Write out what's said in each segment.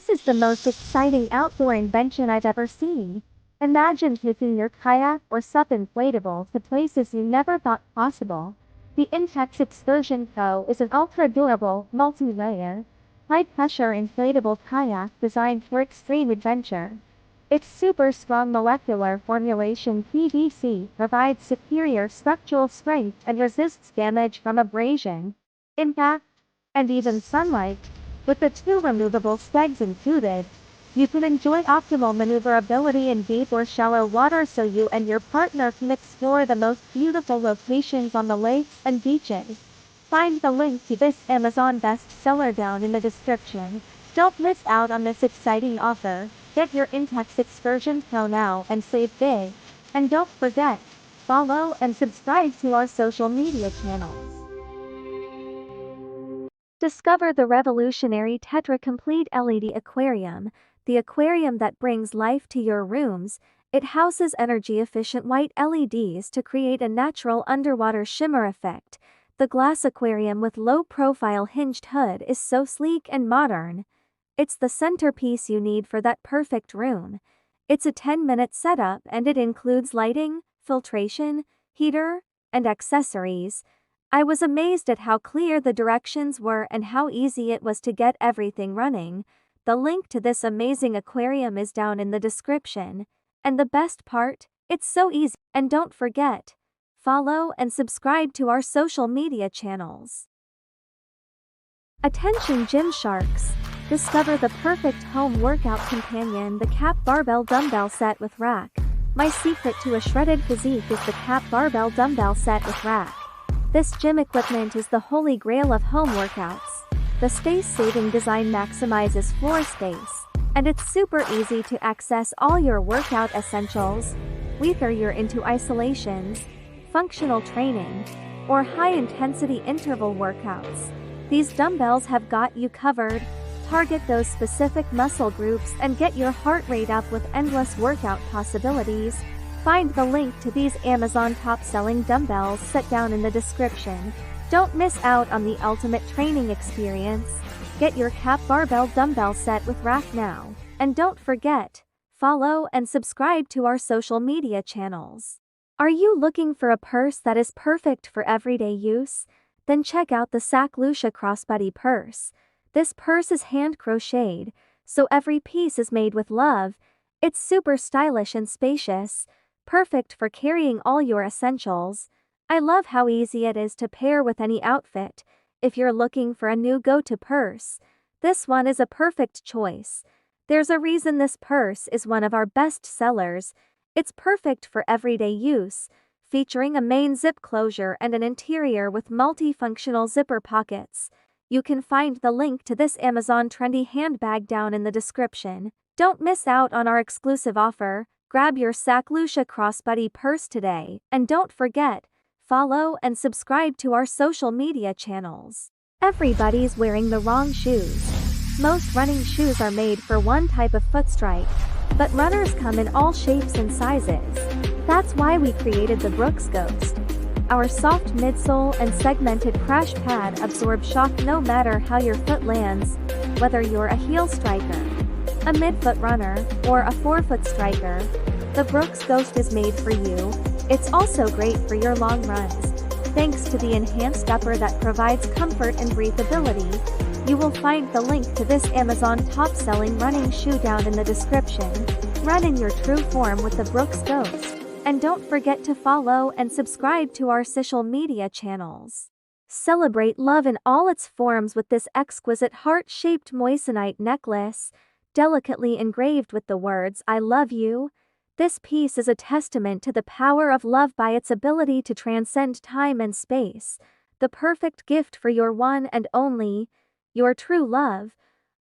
This is the most exciting outdoor invention I've ever seen. Imagine taking your kayak or SUP inflatable to places you never thought possible. The INTEX Excursion Co. is an ultra-durable, multi-layer, high-pressure inflatable kayak designed for extreme adventure. Its super strong molecular formulation PVC provides superior structural strength and resists damage from abrasion, impact, and even sunlight. With the two removable specs included, you can enjoy optimal maneuverability in deep or shallow water so you and your partner can explore the most beautiful locations on the lakes and beaches. Find the link to this Amazon bestseller down in the description. Don't miss out on this exciting offer. Get your INTEX Excursion Co now and save big. And don't forget, follow and subscribe to our social media channels. Discover the revolutionary Tetra Complete LED Aquarium, the aquarium that brings life to your rooms. It houses energy-efficient white LEDs to create a natural underwater shimmer effect. The glass aquarium with low-profile hinged hood is so sleek and modern. It's the centerpiece you need for that perfect room. It's a 10-minute setup and it includes lighting, filtration, heater, and accessories. I was amazed at how clear the directions were and how easy it was to get everything running. The link to this amazing aquarium is down in the description. And the best part, it's so easy. And don't forget, follow and subscribe to our social media channels. Attention gym sharks! Discover the perfect home workout companion, the CAP Barbell Dumbbell Set with Rack. My secret to a shredded physique is the CAP Barbell Dumbbell Set with Rack. This gym equipment is the holy grail of home workouts. The space-saving design maximizes floor space, and it's super easy to access all your workout essentials, whether you're into isolations, functional training, or high-intensity interval workouts. These dumbbells have got you covered. Target those specific muscle groups and get your heart rate up with endless workout possibilities. Find the link to these Amazon top-selling dumbbells set down in the description. Don't miss out on the ultimate training experience. Get your CAP Barbell Dumbbell Set with Rack now. And don't forget, follow and subscribe to our social media channels. Are you looking for a purse that is perfect for everyday use? Then check out the Lucia Crossbody purse. This purse is hand-crocheted, so every piece is made with love. It's super stylish and spacious, perfect for carrying all your essentials. I love how easy it is to pair with any outfit. If you're looking for a new go-to purse, this one is a perfect choice. There's a reason this purse is one of our best sellers. It's perfect for everyday use, featuring a main zip closure and an interior with multifunctional zipper pockets. You can find the link to this Amazon trendy handbag down in the description. Don't miss out on our exclusive offer. Grab your Lucia Crossbody purse today, and don't forget, follow and subscribe to our social media channels. Everybody's wearing the wrong shoes. Most running shoes are made for one type of foot strike, but runners come in all shapes and sizes. That's why we created the Brooks Ghost. Our soft midsole and segmented crash pad absorb shock no matter how your foot lands, whether you're a heel striker, a midfoot runner, or a forefoot striker. The Brooks Ghost is made for you. It's also great for your long runs. Thanks to the enhanced upper that provides comfort and breathability, you will find the link to this Amazon top-selling running shoe down in the description. Run in your true form with the Brooks Ghost. And don't forget to follow and subscribe to our social media channels. Celebrate love in all its forms with this exquisite heart-shaped moissanite necklace, delicately engraved with the words, "I love you." This piece is a testament to the power of love by its ability to transcend time and space, the perfect gift for your one and only, your true love,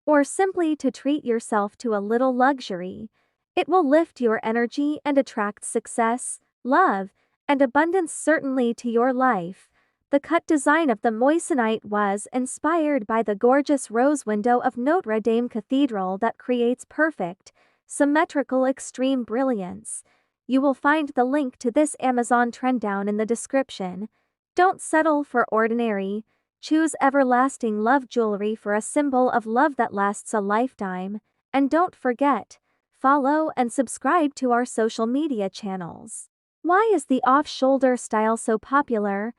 or simply to treat yourself to a little luxury. It will lift your energy and attract success, love, and abundance certainly to your life. The cut design of the moissanite was inspired by the gorgeous rose window of Notre Dame Cathedral that creates perfect, symmetrical extreme brilliance. You will find the link to this Amazon trend down in the description. Don't settle for ordinary. Choose everlasting love jewelry for a symbol of love that lasts a lifetime. And don't forget, follow and subscribe to our social media channels. Why is the off-shoulder style so popular?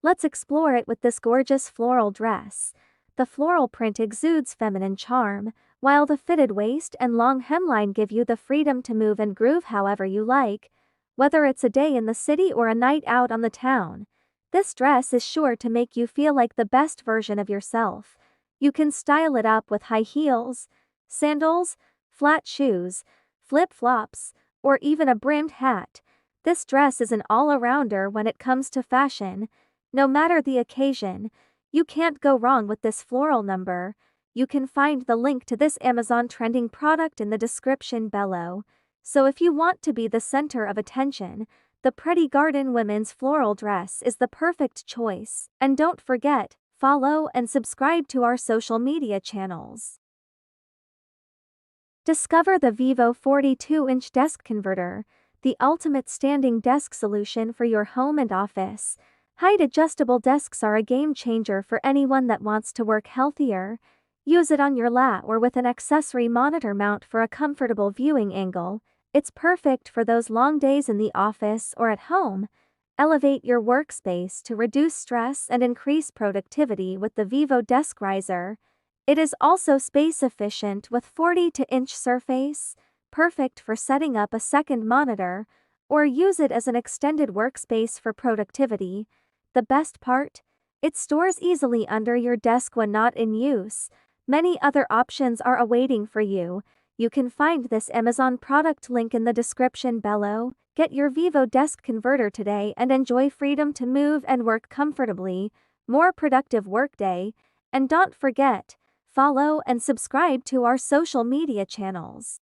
Let's explore it with this gorgeous floral dress. The floral print exudes feminine charm, while the fitted waist and long hemline give you the freedom to move and groove however you like, whether it's a day in the city or a night out on the town. This dress is sure to make you feel like the best version of yourself. You can style it up with high heels, sandals, flat shoes, flip-flops, or even a brimmed hat. This dress is an all-arounder when it comes to fashion. No matter the occasion, you can't go wrong with this floral number. You can find the link to this Amazon trending product in the description below. So if you want to be the center of attention, the Pretty Garden women's floral dress is the perfect choice. And don't forget, follow and subscribe to our social media channels. Discover the VIVO 42-inch desk converter, the ultimate standing desk solution for your home and office. Height-adjustable desks are a game-changer for anyone that wants to work healthier. Use it on your lap or with an accessory monitor mount for a comfortable viewing angle. It's perfect for those long days in the office or at home. Elevate your workspace to reduce stress and increase productivity with the VIVO Desk Riser. It is also space-efficient with 40-inch surface, perfect for setting up a second monitor, or use it as an extended workspace for productivity. The best part? It stores easily under your desk when not in use. Many other options are awaiting for you. You can find this Amazon product link in the description below. Get your VIVO desk converter today and enjoy freedom to move and work comfortably. More productive workday. And don't forget, follow and subscribe to our social media channels.